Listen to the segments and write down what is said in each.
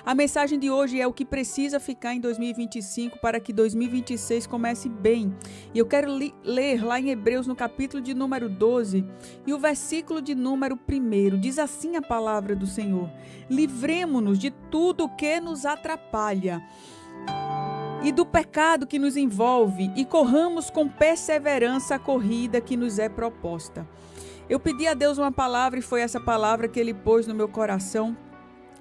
A mensagem de hoje é o que precisa ficar em 2025 para que 2026 comece bem. E eu quero ler lá em Hebreus, no capítulo de número 12, e o versículo de número 1. Diz assim a palavra do Senhor: livremo-nos de tudo que nos atrapalha e do pecado que nos envolve, e corramos com perseverança a corrida que nos é proposta. Eu pedi a Deus uma palavra, e foi essa palavra que Ele pôs no meu coração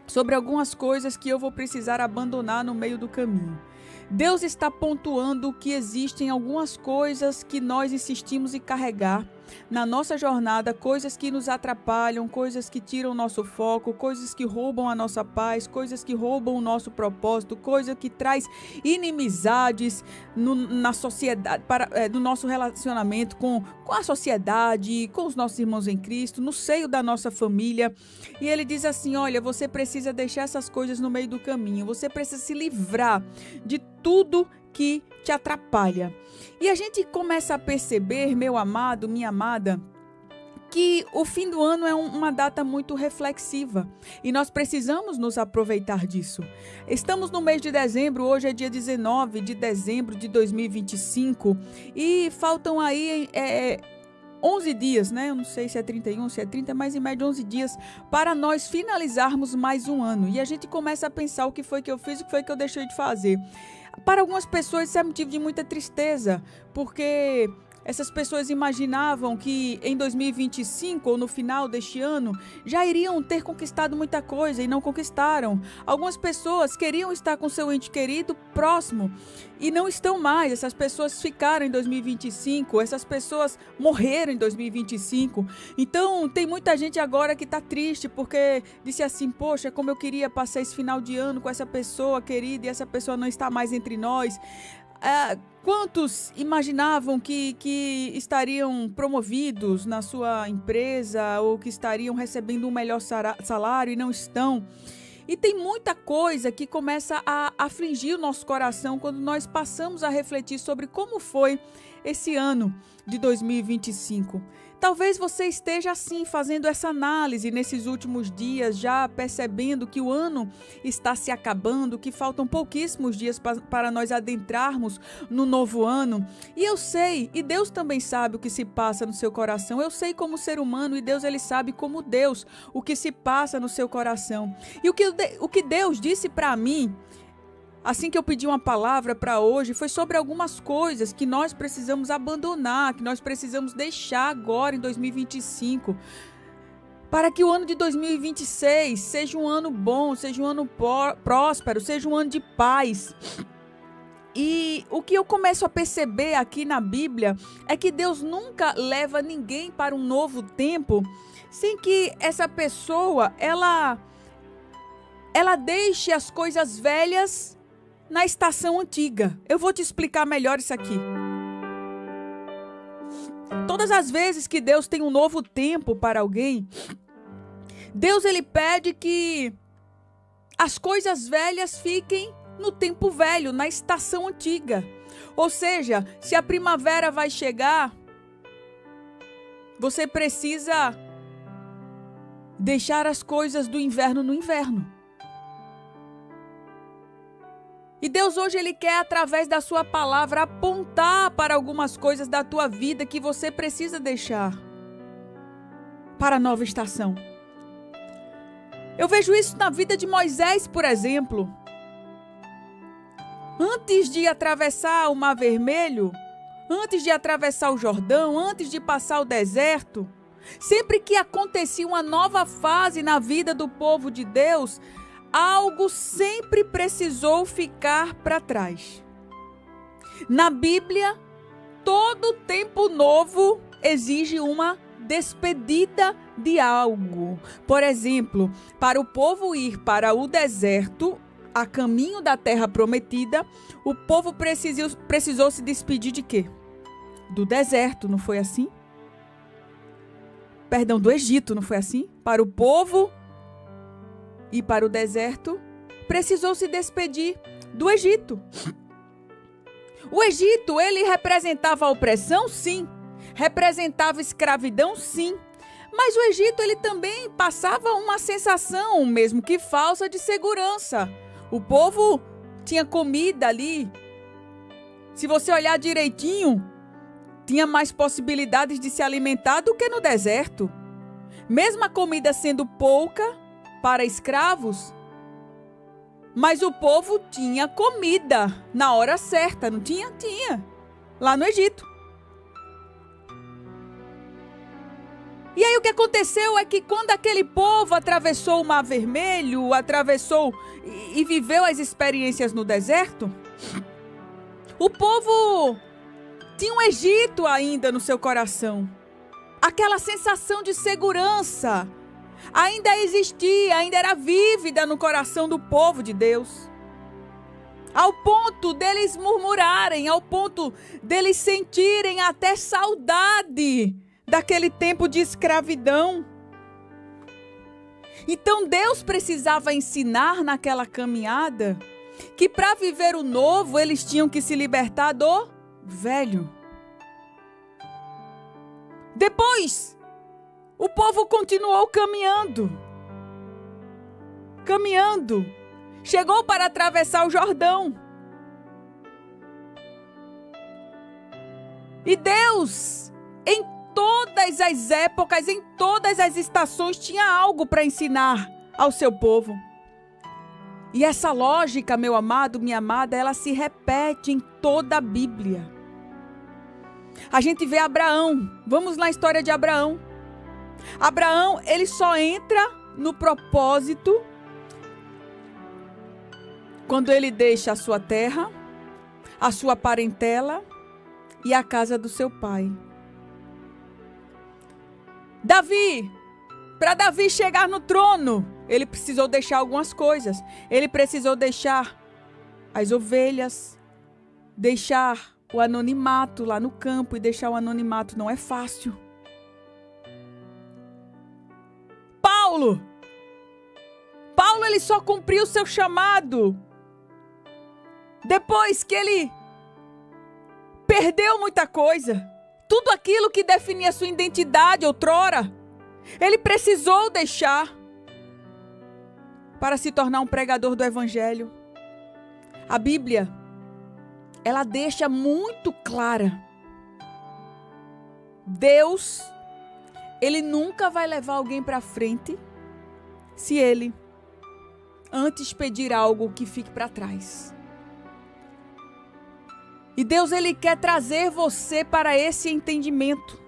sobre algumas coisas que eu vou precisar abandonar no meio do caminho. Deus está pontuando que existem algumas coisas que nós insistimos em carregar na nossa jornada, coisas que nos atrapalham, coisas que tiram o nosso foco, coisas que roubam a nossa paz, coisas que roubam o nosso propósito, coisa que traz inimizades na sociedade, no nosso relacionamento com a sociedade, com os nossos irmãos em Cristo, no seio da nossa família. E ele diz assim: olha, você precisa deixar essas coisas no meio do caminho, você precisa se livrar de tudo que te atrapalha. E a gente começa a perceber, meu amado, minha amada, que o fim do ano é uma data muito reflexiva e nós precisamos nos aproveitar disso. Estamos no mês de dezembro, hoje é dia 19 de dezembro de 2025 e faltam aí 11 dias, né? Eu não sei se é 31, se é 30, mas em média 11 dias para nós finalizarmos mais um ano. E a gente começa a pensar: o que foi que eu fiz, o que foi que eu deixei de fazer. Para algumas pessoas isso é motivo de muita tristeza, porque essas pessoas imaginavam que em 2025 ou no final deste ano já iriam ter conquistado muita coisa e não conquistaram. Algumas pessoas queriam estar com seu ente querido próximo e não estão mais. Essas pessoas ficaram em 2025, essas pessoas morreram em 2025. Então tem muita gente agora que está triste porque disse assim: poxa, como eu queria passar esse final de ano com essa pessoa querida e essa pessoa não está mais entre nós. Quantos imaginavam que estariam promovidos na sua empresa ou que estariam recebendo um melhor salário e não estão? E tem muita coisa que começa a afligir o nosso coração quando nós passamos a refletir sobre como foi esse ano de 2025. Talvez você esteja assim fazendo essa análise nesses últimos dias, já percebendo que o ano está se acabando, que faltam pouquíssimos dias para nós adentrarmos no novo ano. E eu sei, e Deus também sabe o que se passa no seu coração. Eu sei como ser humano e Deus, Ele sabe como Deus o que se passa no seu coração. E o que Deus disse para mim, assim que eu pedi uma palavra para hoje, foi sobre algumas coisas que nós precisamos abandonar, que nós precisamos deixar agora em 2025, para que o ano de 2026 seja um ano bom, seja um ano próspero, seja um ano de paz. E o que eu começo a perceber aqui na Bíblia é que Deus nunca leva ninguém para um novo tempo sem que essa pessoa, ela deixe as coisas velhas na estação antiga. Eu vou te explicar melhor isso aqui. Todas as vezes que Deus tem um novo tempo para alguém, Deus, Ele pede que as coisas velhas fiquem no tempo velho, na estação antiga. Ou seja, se a primavera vai chegar, você precisa deixar as coisas do inverno no inverno. E Deus hoje, Ele quer, através da sua palavra, apontar para algumas coisas da tua vida que você precisa deixar para a nova estação. Eu vejo isso na vida de Moisés, por exemplo. Antes de atravessar o Mar Vermelho, antes de atravessar o Jordão, antes de passar o deserto, sempre que acontecia uma nova fase na vida do povo de Deus, algo sempre precisou ficar para trás. Na Bíblia, todo tempo novo exige uma despedida de algo. Por exemplo, para o povo ir para o deserto, a caminho da terra prometida, o povo precisou se despedir de quê? Do deserto, não foi assim? Perdão, do Egito, não foi assim? Para o povo ir para o deserto, precisou se despedir do Egito. O Egito, ele representava a opressão? Sim. Representava escravidão? Sim. Mas o Egito, ele também passava uma sensação, mesmo que falsa, de segurança. O povo tinha comida ali. Se você olhar direitinho, tinha mais possibilidades de se alimentar do que no deserto. Mesmo a comida sendo pouca para escravos, mas o povo tinha comida na hora certa, não tinha? Tinha, lá no Egito. E aí o que aconteceu é que quando aquele povo atravessou o Mar Vermelho, atravessou e viveu as experiências no deserto, o povo tinha um Egito ainda no seu coração. Aquela sensação de segurança ainda existia, ainda era vívida no coração do povo de Deus. Ao ponto deles murmurarem, ao ponto deles sentirem até saudade daquele tempo de escravidão. Então Deus precisava ensinar naquela caminhada que para viver o novo eles tinham que se libertar do velho. Depois, o povo continuou caminhando. Chegou para atravessar o Jordão. E Deus, em todas as épocas, em todas as estações, tinha algo para ensinar ao seu povo. E essa lógica, meu amado, minha amada, ela se repete em toda a Bíblia. A gente vê Abraão. Vamos na história de Abraão. Abraão, ele só entra no propósito quando ele deixa a sua terra, a sua parentela e a casa do seu pai. Davi, para Davi chegar no trono, ele precisou deixar algumas coisas. Ele precisou deixar as ovelhas, deixar o anonimato lá no campo, e deixar o anonimato não é fácil. Paulo, ele só cumpriu o seu chamado depois que ele perdeu muita coisa. Tudo aquilo que definia sua identidade outrora, ele precisou deixar para se tornar um pregador do Evangelho. A Bíblia, ela deixa muito clara. Deus, ele nunca vai levar alguém para frente se ele antes pedir algo que fique para trás. E Deus, ele quer trazer você para esse entendimento.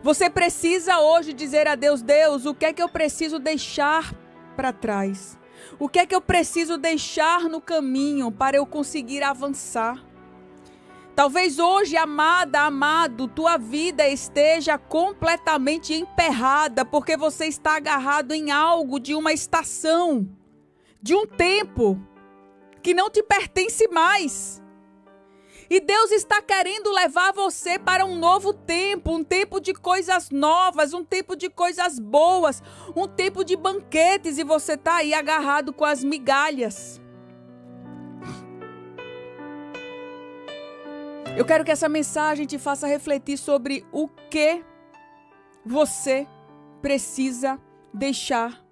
Você precisa hoje dizer a Deus: Deus, o que é que eu preciso deixar para trás? O que é que eu preciso deixar no caminho para eu conseguir avançar? Talvez hoje, amada, amado, tua vida esteja completamente emperrada porque você está agarrado em algo de uma estação, de um tempo que não te pertence mais. E Deus está querendo levar você para um novo tempo, um tempo de coisas novas, um tempo de coisas boas, um tempo de banquetes, e você está aí agarrado com as migalhas. Eu quero que essa mensagem te faça refletir sobre o que você precisa deixar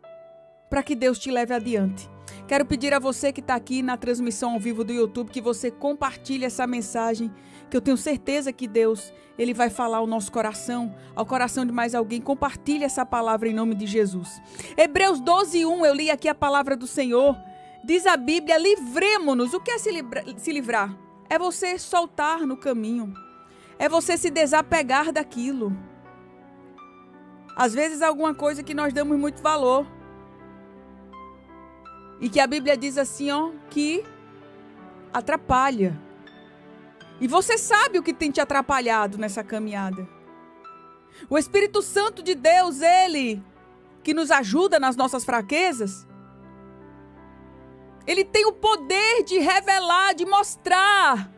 para que Deus te leve adiante. Quero pedir a você que está aqui na transmissão ao vivo do YouTube que você compartilhe essa mensagem, que eu tenho certeza que Deus, ele vai falar ao nosso coração, ao coração de mais alguém. Compartilhe essa palavra em nome de Jesus. Hebreus 12:1, eu li aqui a palavra do Senhor. Diz a Bíblia: livremo-nos. O que é se livrar? É você soltar no caminho. É você se desapegar daquilo. Às vezes alguma coisa que nós damos muito valor. E que a Bíblia diz assim, que atrapalha. E você sabe o que tem te atrapalhado nessa caminhada. O Espírito Santo de Deus, ele que nos ajuda nas nossas fraquezas, ele tem o poder de revelar, de mostrar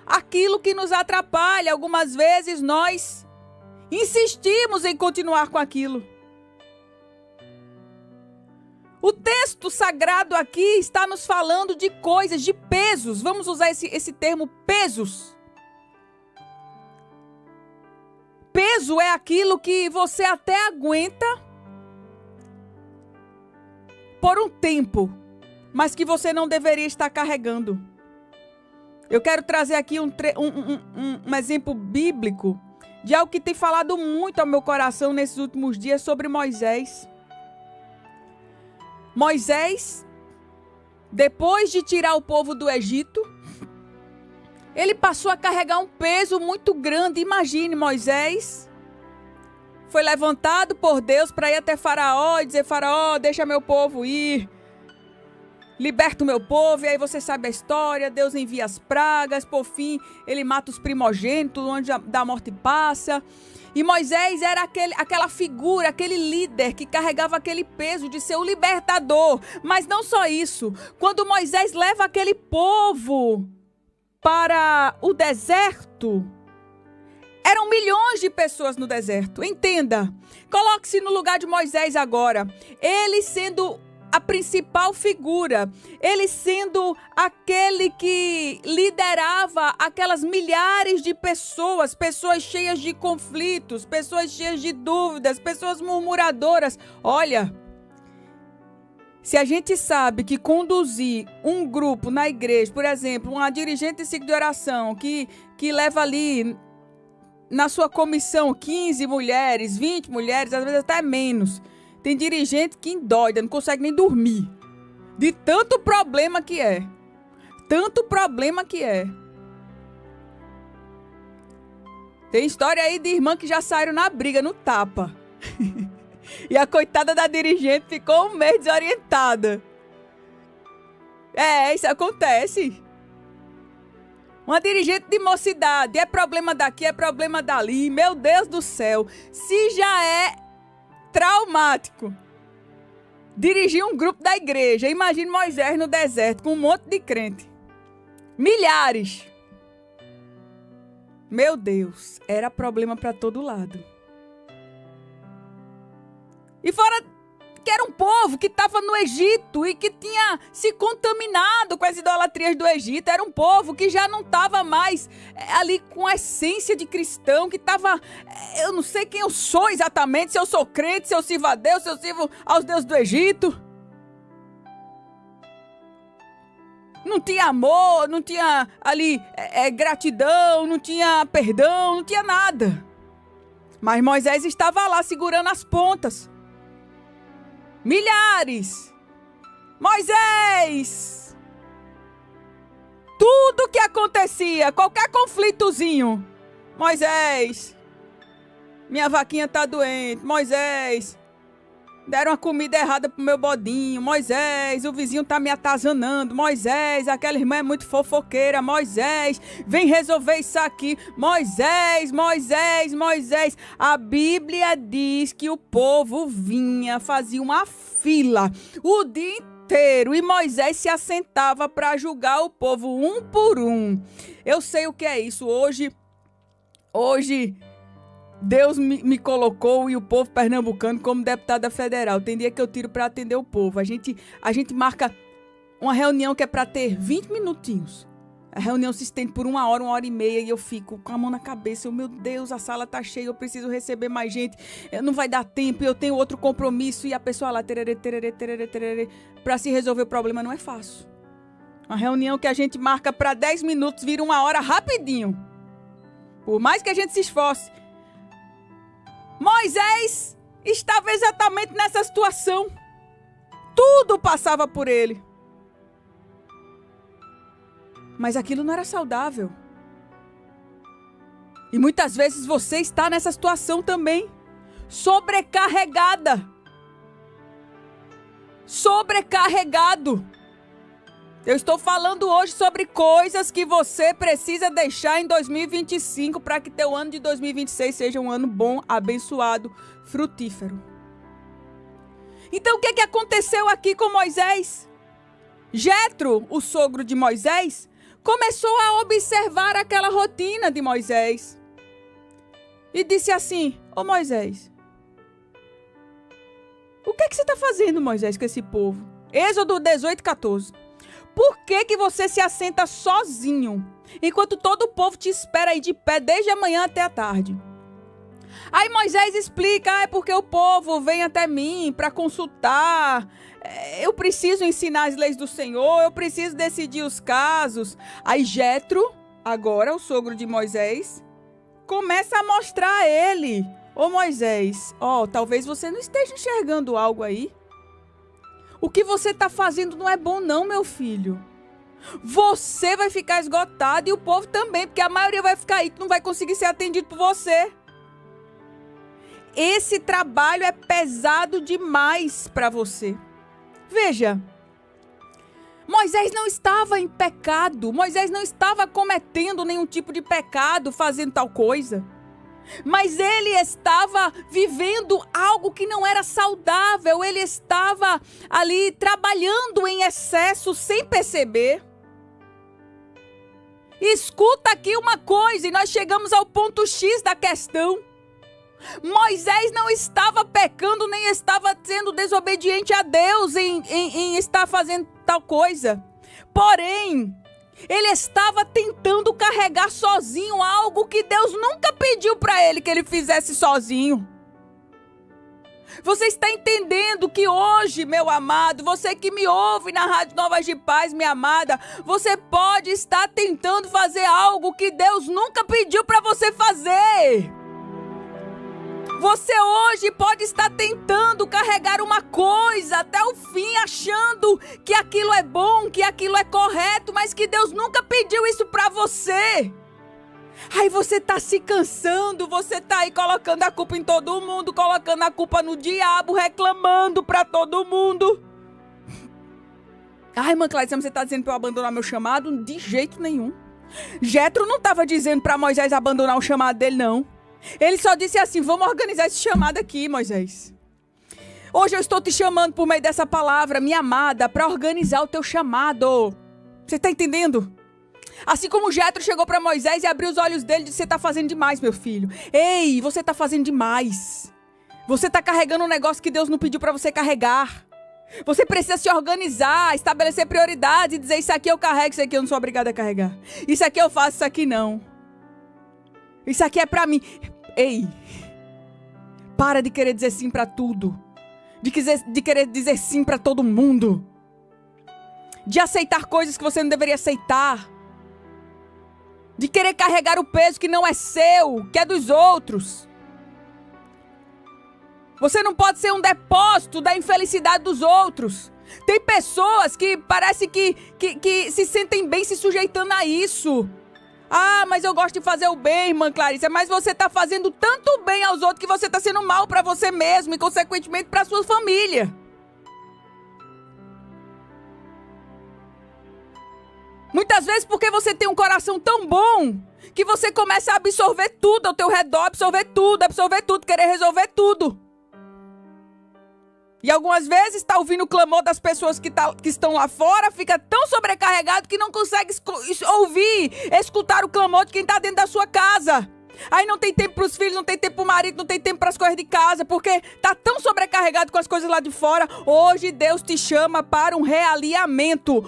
aquilo que nos atrapalha. Algumas vezes nós insistimos em continuar com aquilo. O texto sagrado aqui está nos falando de coisas, de pesos. Vamos usar esse termo, pesos. peso é aquilo que você até aguenta por um tempo, mas que você não deveria estar carregando. Eu quero trazer aqui um exemplo bíblico de algo que tem falado muito ao meu coração nesses últimos dias sobre Moisés. Moisés, depois de tirar o povo do Egito, ele passou a carregar um peso muito grande. Imagine, Moisés foi levantado por Deus para ir até Faraó e dizer: Faraó, deixa meu povo ir, liberta o meu povo. E aí você sabe a história, Deus envia as pragas, por fim ele mata os primogênitos, onde da morte passa. E Moisés era aquela figura, aquele líder que carregava aquele peso de ser o libertador. Mas não só isso, quando Moisés leva aquele povo para o deserto, eram milhões de pessoas no deserto. Entenda, coloque-se no lugar de Moisés agora. Ele sendo a principal figura, ele sendo aquele que liderava aquelas milhares de pessoas, pessoas cheias de conflitos, pessoas cheias de dúvidas, pessoas murmuradoras. Olha, se a gente sabe que conduzir um grupo na igreja, por exemplo, uma dirigente de ciclo de oração que leva ali na sua comissão 15 mulheres, 20 mulheres, às vezes até menos. Tem dirigente que endoida, não consegue nem dormir. De tanto problema que é. Tanto problema que é. Tem história aí de irmã que já saíram na briga, no tapa. E a coitada da dirigente ficou um mês desorientada. Isso acontece. Uma dirigente de mocidade, é problema daqui, é problema dali. Meu Deus do céu. Se já é traumático dirigir um grupo da igreja, imagine Moisés no deserto com um monte de crente. Milhares. Meu Deus, era problema para todo lado. E fora que era um povo que estava no Egito e que tinha se contaminado com as idolatrias do Egito. Era um povo que já não estava mais ali com a essência de cristão, que estava... Eu não sei quem eu sou exatamente, se eu sou crente, se eu sirvo a Deus, se eu sirvo aos deuses do Egito. Não tinha amor, não tinha ali gratidão, não tinha perdão, não tinha nada. Mas Moisés estava lá segurando as pontas. Milhares. Moisés. Tudo que acontecia, qualquer conflitozinho. Moisés. Minha vaquinha tá doente. Moisés. Deram uma comida errada pro meu bodinho. Moisés, o vizinho tá me atazanando. Moisés, aquela irmã é muito fofoqueira. Moisés, vem resolver isso aqui. Moisés, Moisés, Moisés. A Bíblia diz que o povo vinha, fazia uma fila o dia inteiro e Moisés se assentava para julgar o povo um por um. Eu sei o que é isso. Hoje Deus me colocou e o povo pernambucano como deputada federal. Tem dia que eu tiro para atender o povo. A gente marca uma reunião que é para ter 20 minutinhos. A reunião se estende por 1 hora e meia e eu fico com a mão na cabeça. Meu Deus, a sala tá cheia, eu preciso receber mais gente. Não vai dar tempo, eu tenho outro compromisso. E a pessoa lá, para se resolver o problema não é fácil. Uma reunião que a gente marca para 10 minutos vira 1 hora rapidinho. Por mais que a gente se esforce. Moisés estava exatamente nessa situação. Tudo passava por ele. Mas aquilo não era saudável. E muitas vezes você está nessa situação também. Sobrecarregada. Sobrecarregado. Eu estou falando hoje sobre coisas que você precisa deixar em 2025 para que teu ano de 2026 seja um ano bom, abençoado, frutífero. Então o que aconteceu aqui com Moisés? Jetro, o sogro de Moisés, começou a observar aquela rotina de Moisés. E disse assim: Ô Moisés, o que você está fazendo, Moisés, com esse povo? Êxodo 18:14. Por que você se assenta sozinho, enquanto todo o povo te espera aí de pé desde a manhã até a tarde? Aí Moisés explica, é porque o povo vem até mim para consultar, eu preciso ensinar as leis do Senhor, eu preciso decidir os casos. Aí Jetro, agora o sogro de Moisés, começa a mostrar a ele, ô Moisés, talvez você não esteja enxergando algo aí. O que você está fazendo não é bom não, meu filho. Você vai ficar esgotado e o povo também, porque a maioria vai ficar aí que não vai conseguir ser atendido por você. Esse trabalho é pesado demais para você. Veja, Moisés não estava em pecado, Moisés não estava cometendo nenhum tipo de pecado, fazendo tal coisa. Mas ele estava vivendo algo que não era saudável, ele estava ali trabalhando em excesso sem perceber. Escuta aqui uma coisa e nós chegamos ao ponto X da questão. Moisés não estava pecando, nem estava sendo desobediente a Deus em estar fazendo tal coisa. Porém, ele estava tentando carregar sozinho algo que Deus nunca pediu para ele que ele fizesse sozinho. Você está entendendo que hoje, meu amado, você que me ouve na Rádio Novas de Paz, minha amada, você pode estar tentando fazer algo que Deus nunca pediu para você fazer. Você hoje pode estar tentando carregar uma coisa até o fim, achando que aquilo é bom, que aquilo é correto, mas que Deus nunca pediu isso para você. Aí você está se cansando, você está aí colocando a culpa em todo mundo, colocando a culpa no diabo, reclamando para todo mundo. Ai, irmã Cláudia, você está dizendo para eu abandonar meu chamado? De jeito nenhum. Jetro não estava dizendo para Moisés abandonar o chamado dele, não. Ele só disse assim, vamos organizar esse chamado aqui, Moisés. Hoje eu estou te chamando por meio dessa palavra, minha amada, para organizar o teu chamado. Você está entendendo? Assim como Jetro chegou para Moisés e abriu os olhos dele e disse, você está fazendo demais, meu filho. Ei, você está fazendo demais. Você está carregando um negócio que Deus não pediu para você carregar. Você precisa se organizar, estabelecer prioridades e dizer, isso aqui eu carrego, isso aqui eu não sou obrigada a carregar. Isso aqui eu faço, isso aqui não. Isso aqui é pra mim. Ei, para de querer dizer sim pra tudo. De querer dizer sim pra todo mundo. De aceitar coisas que você não deveria aceitar. De querer carregar o peso que não é seu, que é dos outros. Você não pode ser um depósito da infelicidade dos outros. Tem pessoas que parece que se sentem bem se sujeitando a isso. Ah, mas eu gosto de fazer o bem, irmã Clarissa. Mas você está fazendo tanto bem aos outros que você está sendo mal para você mesmo e, consequentemente, para a sua família. Muitas vezes porque você tem um coração tão bom que você começa a absorver tudo ao teu redor, absorver tudo, querer resolver tudo. E algumas vezes está ouvindo o clamor das pessoas que estão lá fora, fica tão sobrecarregado que não consegue escutar o clamor de quem está dentro da sua casa. Aí não tem tempo para os filhos, não tem tempo para o marido, não tem tempo para as coisas de casa, porque está tão sobrecarregado com as coisas lá de fora. Hoje Deus te chama para um realinhamento.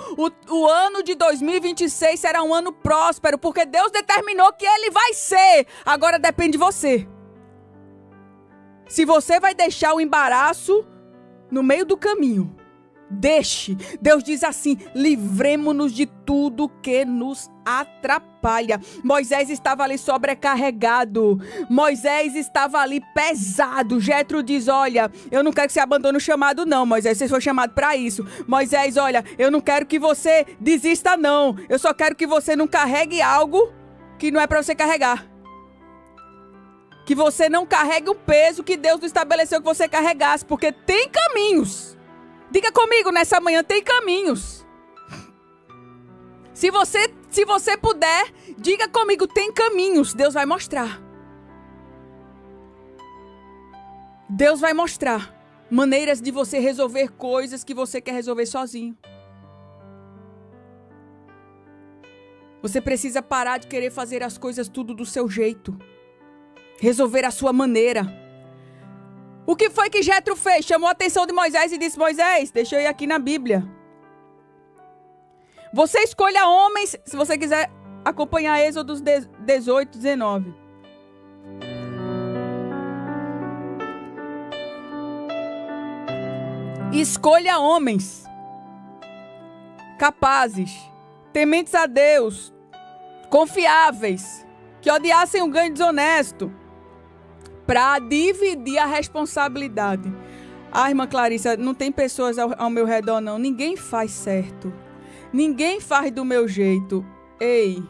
O ano de 2026 será um ano próspero, porque Deus determinou que ele vai ser. Agora depende de você. Se você vai deixar o embaraço no meio do caminho, deixe. Deus diz assim, livremo-nos de tudo que nos atrapalha. Moisés estava ali sobrecarregado. Moisés estava ali pesado. Jetro diz, olha, eu não quero que você abandone o chamado não, Moisés, você foi chamado para isso. Moisés, olha, eu não quero que você desista não. Eu só quero que você não carregue algo que não é para você carregar. Que você não carregue o peso que Deus não estabeleceu que você carregasse, porque tem caminhos. Diga comigo nessa manhã, tem caminhos. Se você puder, diga comigo, tem caminhos. Deus vai mostrar. Deus vai mostrar maneiras de você resolver coisas que você quer resolver sozinho. Você precisa parar de querer fazer as coisas tudo do seu jeito. Resolver a sua maneira. O que foi que Jetro fez? Chamou a atenção de Moisés e disse, Moisés, deixa eu ir aqui na Bíblia. Você escolha homens, se você quiser acompanhar Êxodo 18, 19. Escolha homens capazes, tementes a Deus, confiáveis, que odiassem o ganho desonesto, para dividir a responsabilidade. Ah, irmã Clarissa, não tem pessoas ao meu redor, não. Ninguém faz certo. Ninguém faz do meu jeito. Ei,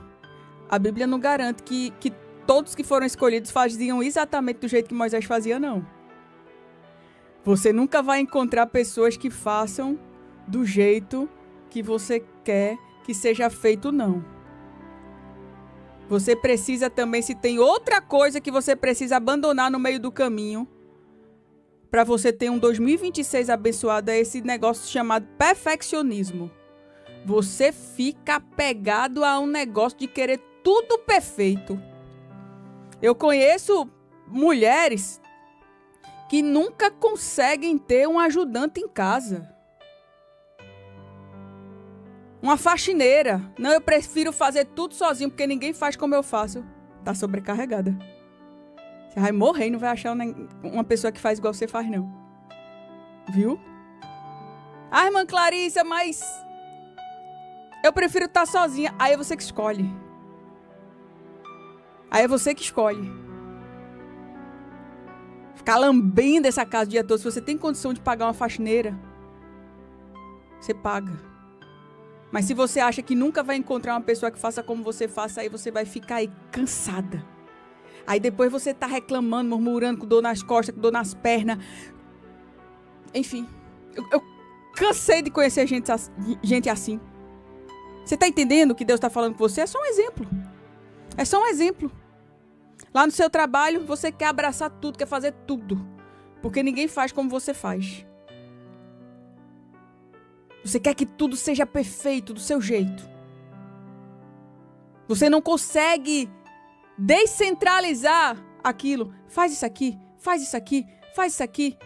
a Bíblia não garante que todos que foram escolhidos faziam exatamente do jeito que Moisés fazia, não. Você nunca vai encontrar pessoas que façam do jeito que você quer que seja feito, não. Você precisa também, se tem outra coisa que você precisa abandonar no meio do caminho, para você ter um 2026 abençoado, é esse negócio chamado perfeccionismo. Você fica apegado a um negócio de querer tudo perfeito. Eu conheço mulheres que nunca conseguem ter um ajudante em casa. Uma faxineira. Não, eu prefiro fazer tudo sozinho, porque ninguém faz como eu faço. Tá sobrecarregada. Você vai morrer e não vai achar uma pessoa que faz igual você faz, não. Viu? Ah, irmã Clarissa, mas eu prefiro estar sozinha. Aí é você que escolhe. Aí é você que escolhe. Ficar lambendo essa casa o dia todo. Se você tem condição de pagar uma faxineira, você paga. Mas se você acha que nunca vai encontrar uma pessoa que faça como você faça, aí você vai ficar aí cansada. Aí depois você tá reclamando, murmurando, com dor nas costas, com dor nas pernas. Enfim, eu cansei de conhecer gente assim. Você tá entendendo o que Deus tá falando com você? É só um exemplo. É só um exemplo. Lá no seu trabalho, você quer abraçar tudo, quer fazer tudo. Porque ninguém faz como você faz. Você quer que tudo seja perfeito do seu jeito. Você não consegue descentralizar aquilo. Faz isso aqui, faz isso aqui, faz isso aqui.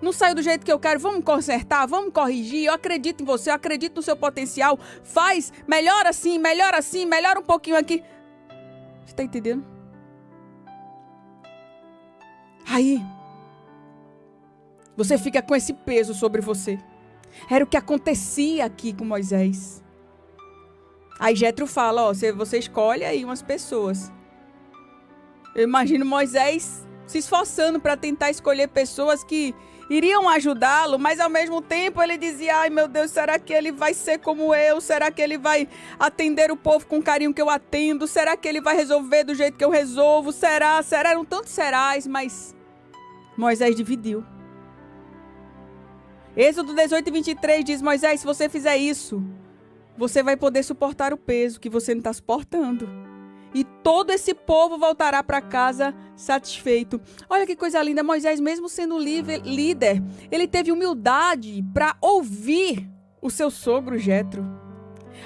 Não saiu do jeito que eu quero, vamos consertar, vamos corrigir. Eu acredito em você, eu acredito no seu potencial. Faz, melhora assim, melhora um pouquinho aqui. Você está entendendo? Aí, você fica com esse peso sobre você. Era o que acontecia aqui com Moisés. Aí Jétro fala, ó, você escolhe aí umas pessoas. Eu imagino Moisés se esforçando para tentar escolher pessoas que iriam ajudá-lo, mas ao mesmo tempo ele dizia, ai meu Deus, será que ele vai ser como eu? Será que ele vai atender o povo com o carinho que eu atendo? Será que ele vai resolver do jeito que eu resolvo? Será? Eram tantos serais, mas Moisés dividiu. Êxodo 18:23 diz, Moisés, se você fizer isso, você vai poder suportar o peso que você não está suportando. E todo esse povo voltará para casa satisfeito. Olha que coisa linda, Moisés, mesmo sendo líder, ele teve humildade para ouvir o seu sogro Jétro.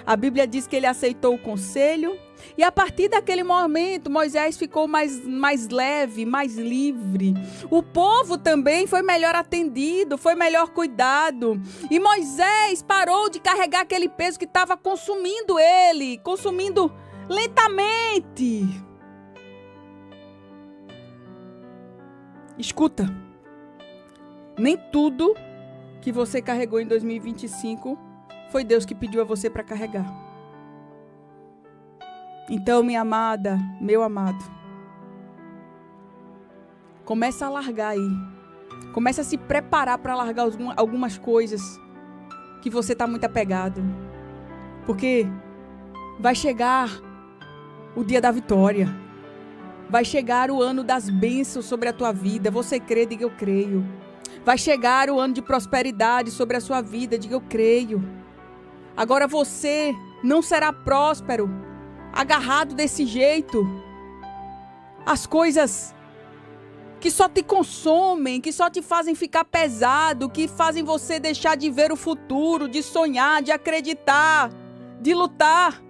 A Bíblia diz que ele aceitou o conselho e a partir daquele momento Moisés ficou mais leve, mais livre. O povo também foi melhor atendido, foi melhor cuidado. E Moisés parou de carregar aquele peso que estava consumindo ele, consumindo lentamente. Escuta, nem tudo que você carregou em 2025 foi Deus que pediu a você para carregar. Então, minha amada, meu amado, começa a largar aí. Começa a se preparar para largar algumas coisas que você está muito apegado. Porque vai chegar o dia da vitória. Vai chegar o ano das bênçãos sobre a tua vida. Você crê, diga eu creio. Vai chegar o ano de prosperidade sobre a sua vida, diga eu creio. Agora você não será próspero agarrado desse jeito. As coisas que só te consomem, que só te fazem ficar pesado, que fazem você deixar de ver o futuro, de sonhar, de acreditar, de lutar.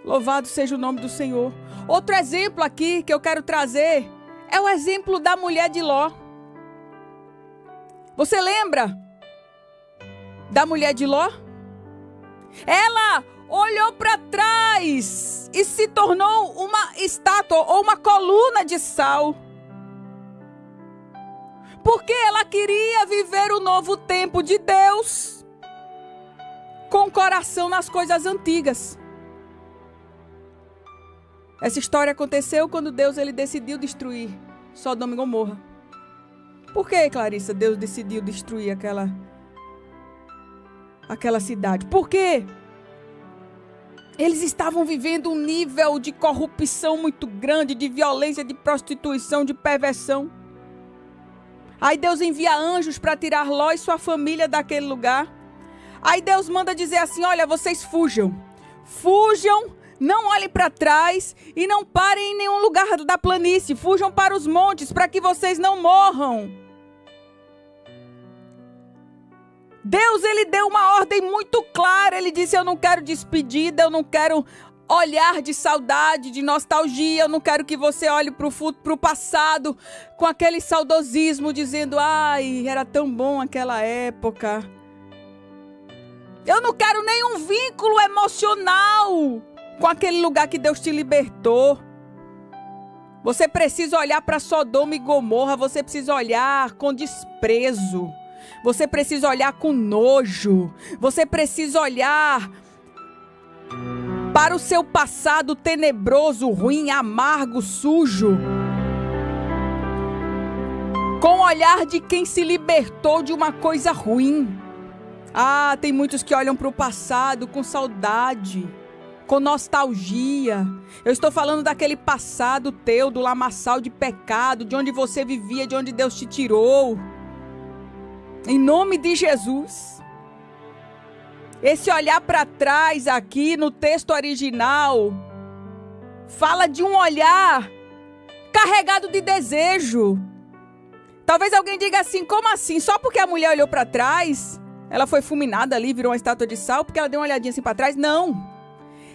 Louvado seja o nome do Senhor. Outro exemplo aqui que eu quero trazer é o exemplo da mulher de Ló. Você lembra da mulher de Ló? Ela olhou para trás e se tornou uma estátua ou uma coluna de sal. Porque ela queria viver o novo tempo de Deus com o coração nas coisas antigas. Essa história aconteceu quando Deus ele decidiu destruir Sodoma e Gomorra. Por que, Clarissa, Deus decidiu destruir aquela cidade? Por quê? Eles estavam vivendo um nível de corrupção muito grande, de violência, de prostituição, de perversão. Aí Deus envia anjos para tirar Ló e sua família daquele lugar. Aí Deus manda dizer assim: olha, vocês fujam. Fujam, não olhem para trás e não parem em nenhum lugar da planície. Fujam para os montes para que vocês não morram. Deus, ele deu uma ordem muito clara. Ele disse: eu não quero despedida, eu não quero olhar de saudade, de nostalgia. Eu não quero que você olhe para o passado com aquele saudosismo, dizendo: ai, era tão bom aquela época. Eu não quero nenhum vínculo emocional com aquele lugar que Deus te libertou. Você precisa olhar para Sodoma e Gomorra, você precisa olhar com desprezo. Você precisa olhar com nojo. Você precisa olhar para o seu passado tenebroso, ruim, amargo, sujo. Com o olhar de quem se libertou de uma coisa ruim. Ah, tem muitos que olham para o passado com saudade, com nostalgia. Eu estou falando daquele passado teu, do lamaçal de pecado, de onde você vivia, de onde Deus te tirou. Em nome de Jesus. Esse olhar para trás aqui no texto original fala de um olhar carregado de desejo. Talvez alguém diga assim: como assim? Só porque a mulher olhou para trás, ela foi fulminada ali, virou uma estátua de sal, porque ela deu uma olhadinha assim para trás? Não.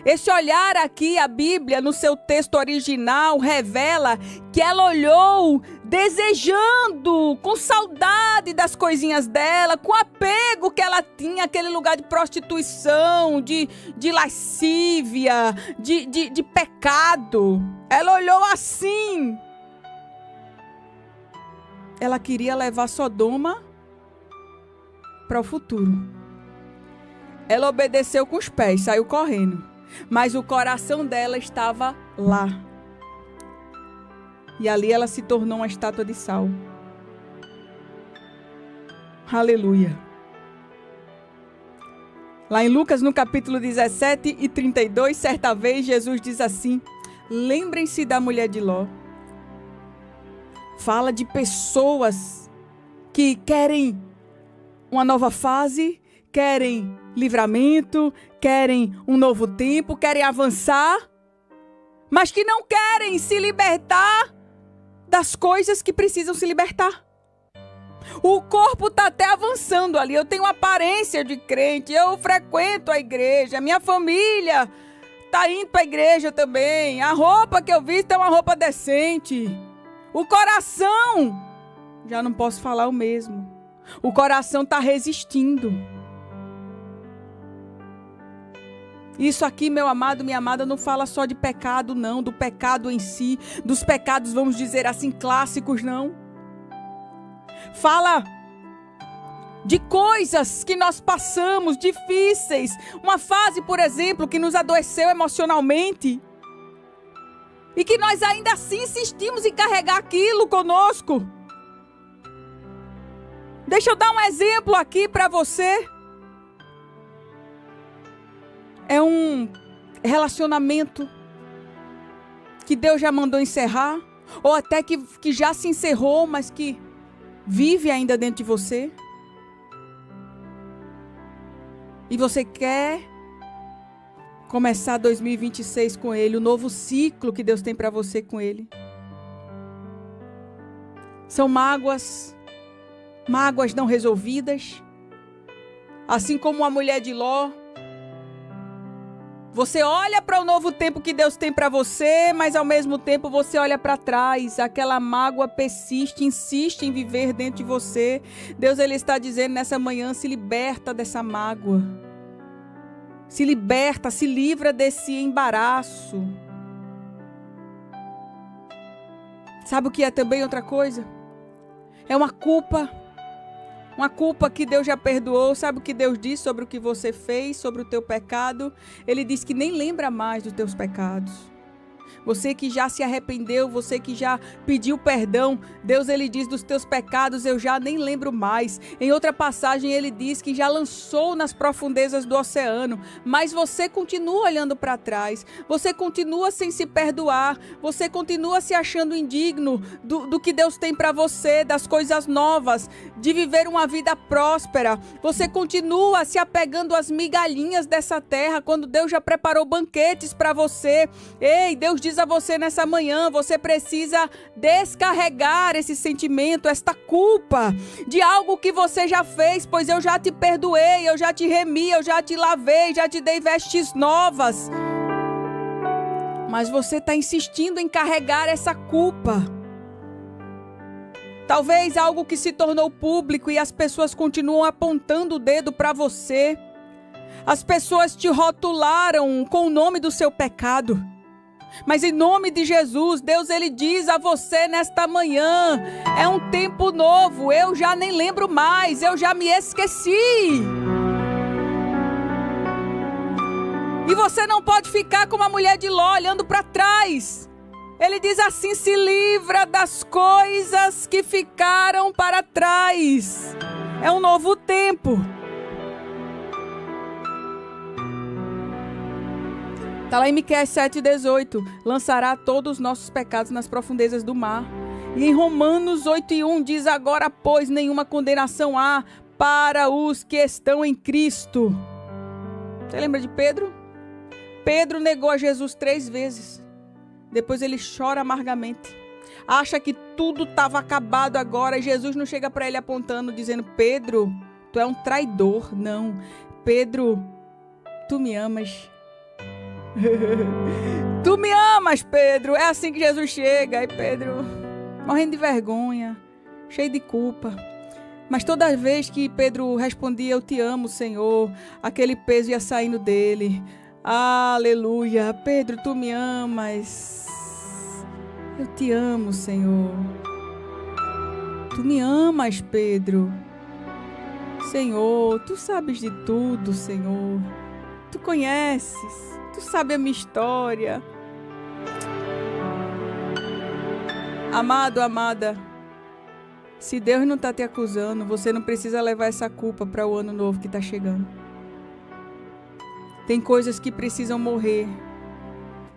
Esse olhar aqui, a Bíblia, no seu texto original, revela que ela olhou desejando, com saudade das coisinhas dela, com apego que ela tinha àquele lugar de prostituição, de lascívia, de pecado. Ela olhou assim. Ela queria levar Sodoma para o futuro. Ela obedeceu com os pés, saiu correndo. Mas o coração dela estava lá. E ali ela se tornou uma estátua de sal. Aleluia. Lá em Lucas, no capítulo 17 e 32, certa vez Jesus diz assim: lembrem-se da mulher de Ló. Fala de pessoas que querem uma nova fase, querem livramento, querem um novo tempo, querem avançar, mas que não querem se libertar das coisas que precisam se libertar. O corpo está até avançando ali. Eu tenho aparência de crente, eu frequento a igreja, minha família está indo para a igreja também. A roupa que eu visto é uma roupa decente. O coração, já não posso falar o mesmo. O coração está resistindo. Isso aqui, meu amado, minha amada, não fala só de pecado, não. Do pecado em si, dos pecados, vamos dizer assim, clássicos, não. Fala de coisas que nós passamos, difíceis. Uma fase, por exemplo, que nos adoeceu emocionalmente. E que nós ainda assim insistimos em carregar aquilo conosco. Deixa eu dar um exemplo aqui para você. É um relacionamento que Deus já mandou encerrar, ou até que já se encerrou, mas que vive ainda dentro de você. E você quer começar 2026 com ele, o novo ciclo que Deus tem para você com ele. São mágoas não resolvidas. Assim como a mulher de Ló. Você olha para o novo tempo que Deus tem para você, mas ao mesmo tempo você olha para trás. Aquela mágoa persiste, insiste em viver dentro de você. Deus, ele está dizendo nessa manhã: se liberta dessa mágoa. Se liberta, se livra desse embaraço. Sabe o que é também outra coisa? É uma culpa que Deus já perdoou. Sabe o que Deus diz sobre o que você fez, sobre o teu pecado? Ele diz que nem lembra mais dos teus pecados. Você que já se arrependeu, você que já pediu perdão, Deus ele diz dos teus pecados eu já nem lembro mais. Em outra passagem ele diz que já lançou nas profundezas do oceano, mas você continua olhando para trás, você continua sem se perdoar, você continua se achando indigno do que Deus tem para você, das coisas novas, de viver uma vida próspera. Você continua se apegando às migalhinhas dessa terra, quando Deus já preparou banquetes para você. Ei, Deus diz a você nessa manhã, você precisa descarregar esse sentimento, esta culpa de algo que você já fez, pois eu já te perdoei, eu já te remi, eu já te lavei, já te dei vestes novas. Mas você está insistindo em carregar essa culpa. Talvez algo que se tornou público e as pessoas continuam apontando o dedo para você. As pessoas te rotularam com o nome do seu pecado. Mas em nome de Jesus, Deus ele diz a você nesta manhã, é um tempo novo, eu já nem lembro mais, eu já me esqueci. E você não pode ficar como a mulher de Ló, olhando para trás. Ele diz assim, se livra das coisas que ficaram para trás. É um novo tempo. Está lá em Miqueias 7,18. Lançará todos os nossos pecados nas profundezas do mar. E em Romanos 8,1 diz, agora, pois, nenhuma condenação há para os que estão em Cristo. Você lembra de Pedro? Pedro negou a Jesus 3 vezes. Depois ele chora amargamente. Acha que tudo estava acabado agora. E Jesus não chega para ele apontando, dizendo, Pedro, tu é um traidor. Não. Pedro, tu me amas. Tu me amas, Pedro. É assim que Jesus chega. Aí Pedro, morrendo de vergonha, cheio de culpa. Mas toda vez que Pedro respondia, eu te amo, Senhor, aquele peso ia saindo dele. Aleluia. Pedro, tu me amas. Eu te amo, Senhor. Tu me amas, Pedro. Senhor, tu sabes de tudo, Senhor. Tu conheces. Tu sabe a minha história. Amado, amada, se Deus não está te acusando, você não precisa levar essa culpa para o ano novo que está chegando. Tem coisas que precisam morrer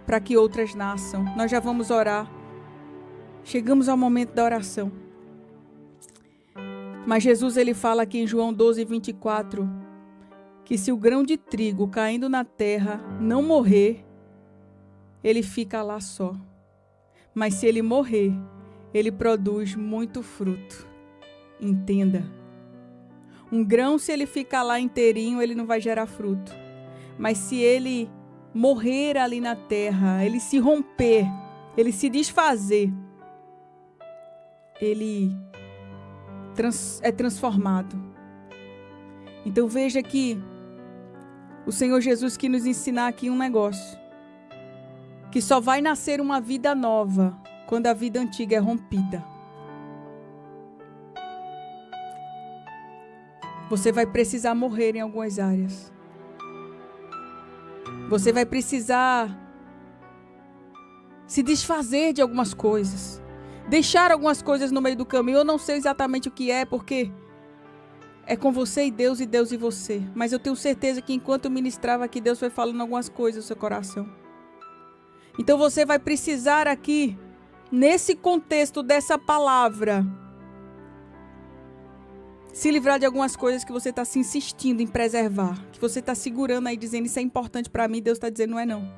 para que outras nasçam. Nós já vamos orar. Chegamos ao momento da oração. Mas Jesus ele fala aqui em João 12:24, que se o grão de trigo caindo na terra não morrer, ele fica lá só. Mas se ele morrer, ele produz muito fruto. Entenda. Um grão, se ele ficar lá inteirinho, ele não vai gerar fruto. Mas se ele morrer ali na terra, ele se romper, ele se desfazer, ele é transformado. Então veja que o Senhor Jesus quis nos ensinar aqui um negócio. Que só vai nascer uma vida nova quando a vida antiga é rompida. Você vai precisar morrer em algumas áreas. Você vai precisar se desfazer de algumas coisas. Deixar algumas coisas no meio do caminho. Eu não sei exatamente o que é, porque é com você e Deus e você. Mas eu tenho certeza que enquanto eu ministrava aqui, Deus foi falando algumas coisas no seu coração. Então você vai precisar aqui, nesse contexto dessa palavra, se livrar de algumas coisas que você está se insistindo em preservar. Que você está segurando aí, dizendo, isso é importante para mim. Deus está dizendo, não é não.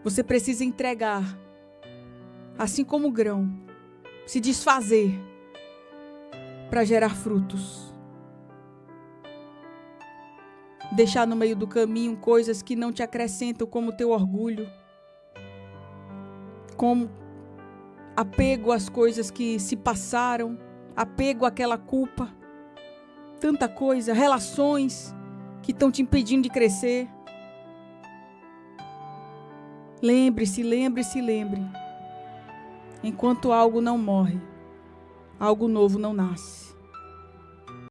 Você precisa entregar. Assim como o grão. Se desfazer. Para gerar frutos. Deixar no meio do caminho coisas que não te acrescentam, como o teu orgulho, como apego às coisas que se passaram, apego àquela culpa, tanta coisa, relações que estão te impedindo de crescer. Lembre-se. Enquanto algo não morre, algo novo não nasce.